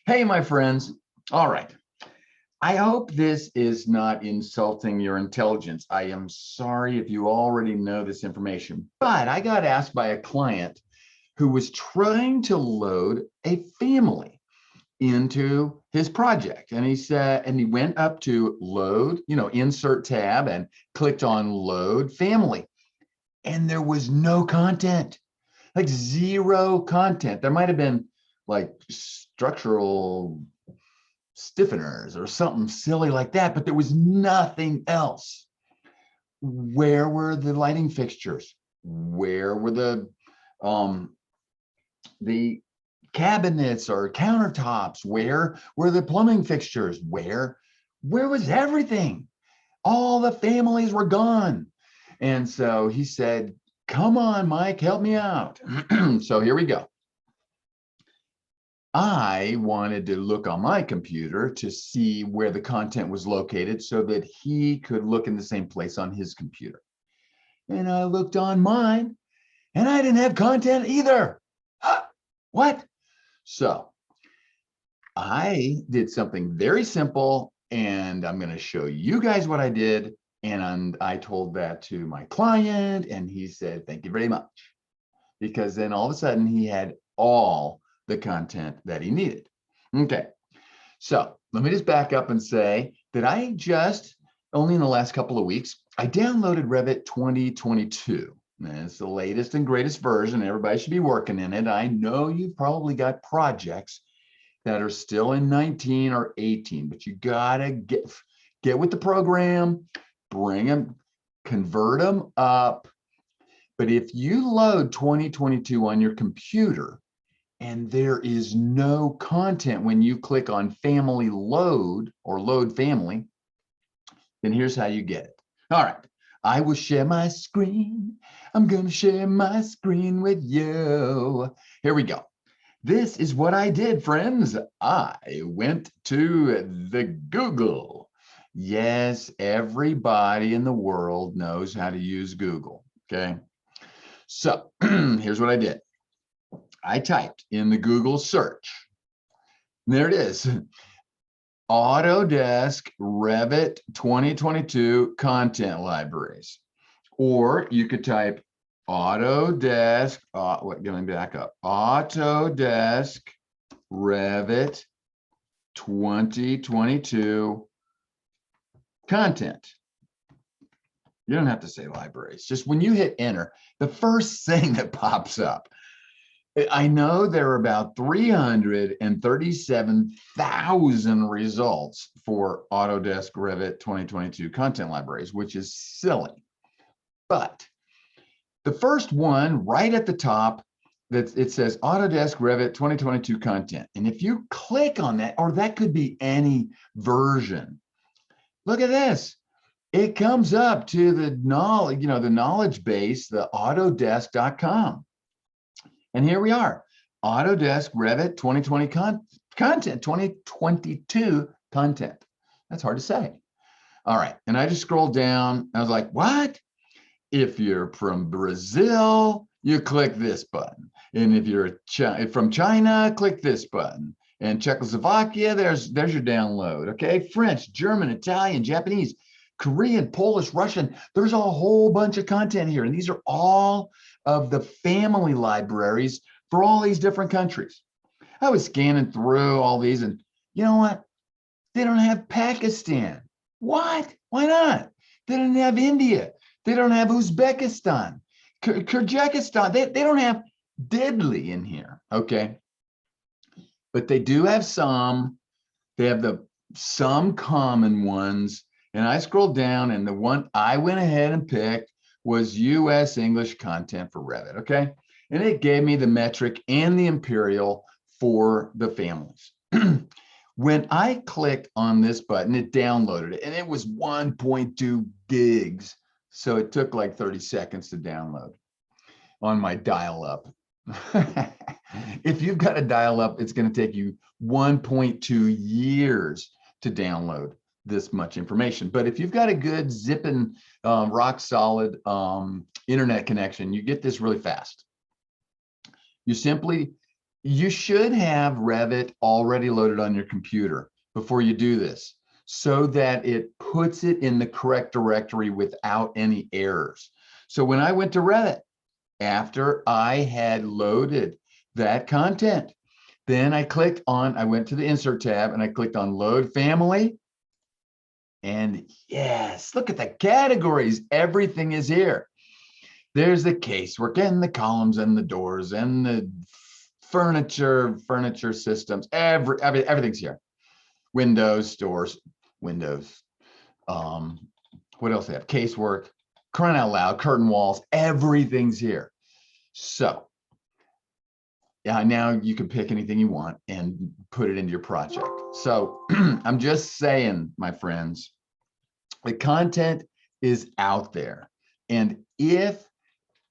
Hey, my friends. All right. I hope this is not insulting your intelligence. I am sorry if you already know this information, but I got asked by a client who was trying to load a family into his project. And he said, and he went up to load, insert tab and clicked on load family. And there was no content, like zero content. There might have been like structural stiffeners or something silly like that, but there was nothing else. Where were the lighting fixtures? Where were the cabinets or countertops? Where were the plumbing fixtures? Where was everything? All the families were gone. And so he said, come on, Mike, help me out. So here we go. I wanted to look on my computer to see where the content was located so that he could look in the same place on his computer. And I looked on mine and I didn't have content either. What? So I did something very simple and I'm going to show you guys what I did. And I told that to my client and he said, thank you very much. Because then all of a sudden he had all the content that he needed. Okay, so let me just back up and say that I just, only in the last couple of weeks, I downloaded Revit 2022. And it's the latest and greatest version. Everybody should be working in it. I know you've probably got projects that are still in 19 or 18, but you gotta get with the program, bring them, convert them up. But if you load 2022 on your computer and there is no content when you click on family load or load family, then here's how you get it. All right, I will share my screen. I'm going to share my screen with you. Here we go. This is what I did, friends. I went to the Google. Yes, everybody in the world knows how to use Google, okay? So here's what I did. I typed in the Google search. There it is. Autodesk Revit 2022 content libraries. Or you could type Autodesk, let me back up. Autodesk Revit 2022 content. You don't have to say libraries. Just when you hit enter, the first thing that pops up, I know there are about 337,000 results for Autodesk Revit 2022 content libraries, which is silly. But the first one right at the top, it says Autodesk Revit 2022 content. And if you click on that, or that could be any version, look at this. It comes up to the knowledge, the knowledge base, the autodesk.com. And here we are, Autodesk Revit 2020 content, 2022 content. That's hard to say. All right, and I just scrolled down. I was like, what? If you're from Brazil, you click this button. And if you're from China, click this button. And Czechoslovakia, there's your download. Okay, French, German, Italian, Japanese, Korean, Polish, Russian. There's a whole bunch of content here. And these are all of the family libraries for all these different countries. I was scanning through all these and you know what? They don't have Pakistan. What? Why not? They don't have India. They don't have Uzbekistan, Kyrgyzstan. They don't have diddly in here, okay? But they do have some. They have some common ones. And I scrolled down and the one I went ahead and picked was US English content for Revit, okay? And it gave me the metric and the imperial for the families. When I clicked on this button, it downloaded it and it was 1.2 gigs. So it took like 30 seconds to download on my dial-up. If you've got a dial-up, it's going to take you 1.2 years to download this much information. But if you've got a good zipping, rock solid internet connection, you get this really fast. You simply You should have Revit already loaded on your computer before you do this, so that it puts it in the correct directory without any errors. So when I went to Revit, after I had loaded that content, then I went to the insert tab and I clicked on load family. And yes, look at the categories. Everything is here. There's the casework and the columns and the doors and the furniture systems. Everything's here. Windows, doors, windows. What else they have? Casework, crying out loud, curtain walls. Everything's here. So yeah, now you can pick anything you want and put it into your project. So I'm just saying, my friends, the content is out there. And if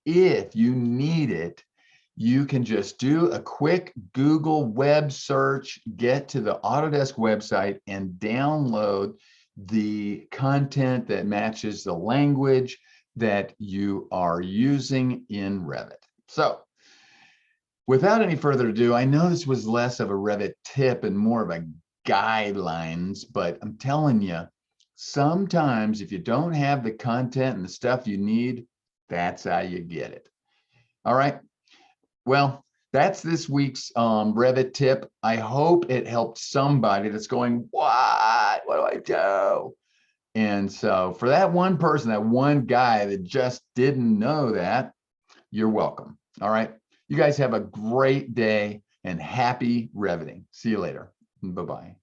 you need it, you can just do a quick Google web search, get to the Autodesk website and download the content that matches the language that you are using in Revit. So without any further ado, I know this was less of a Revit tip and more of a guidelines, but I'm telling you, sometimes if you don't have the content and the stuff you need, that's how you get it. All right. Well, that's this week's Revit tip. I hope it helped somebody that's going, what do I do? And so for that one person, that one guy that just didn't know that, you're welcome. All right. You guys have a great day and happy Reviting. See you later. Bye-bye.